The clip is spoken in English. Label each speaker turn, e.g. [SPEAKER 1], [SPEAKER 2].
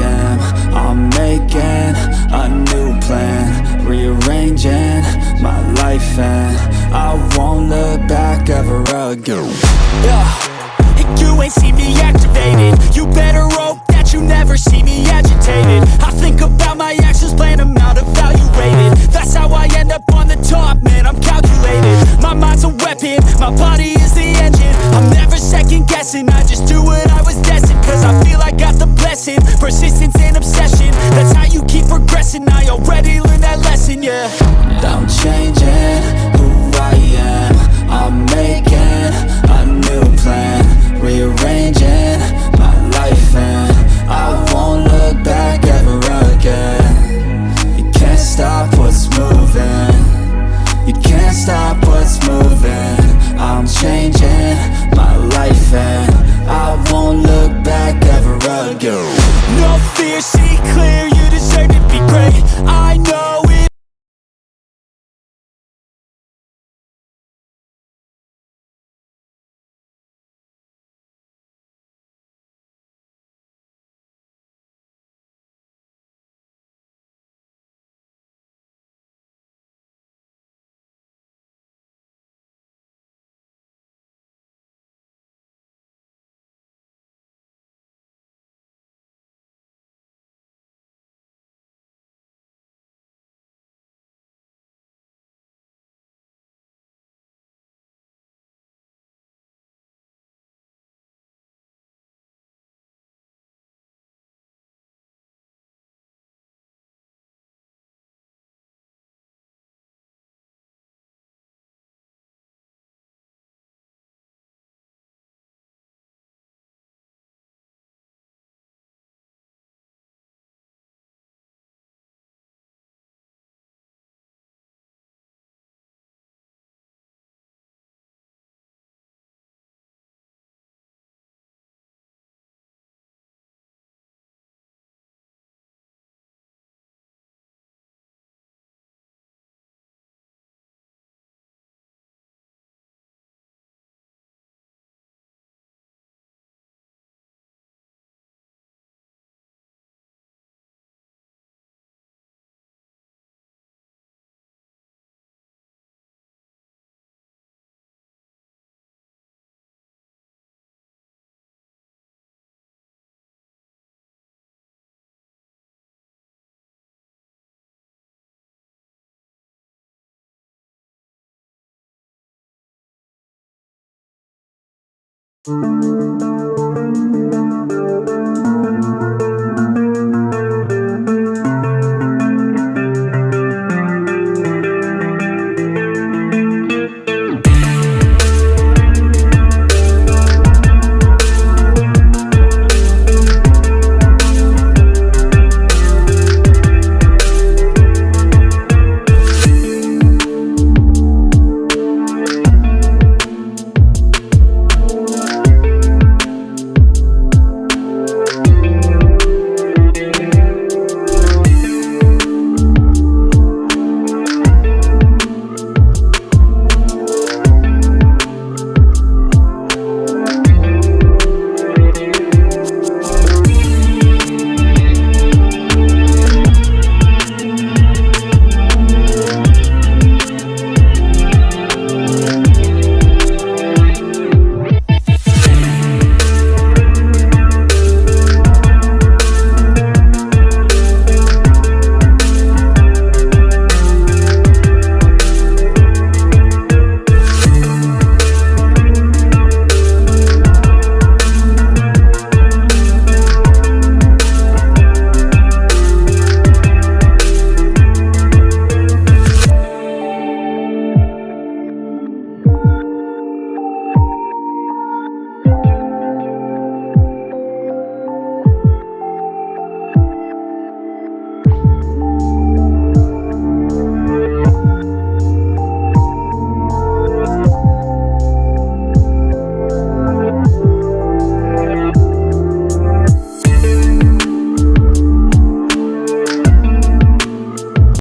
[SPEAKER 1] am. I'm making a new plan, rearranging my life, and I won't look back ever again.
[SPEAKER 2] You ain't see me activated. You better hope that you never see me agitated. I think about my actions, plan them out, evaluated. That's how I end up on the top, man, I'm calculated. My mind's a weapon, my body is the engine. I'm never second guessing, I just do what I was destined. Cause I feel I got the blessing, persistence and obsession. That's how you keep progressing, I already learned that lesson, yeah.
[SPEAKER 1] I'm changing who I am. I'm making a new plan, rearranging my life, and I won't look back ever again. You can't stop what's moving. You can't stop what's moving. I'm changing my life, and I won't look back ever again.
[SPEAKER 2] No fear, see clear, you deserve to be great. I know it.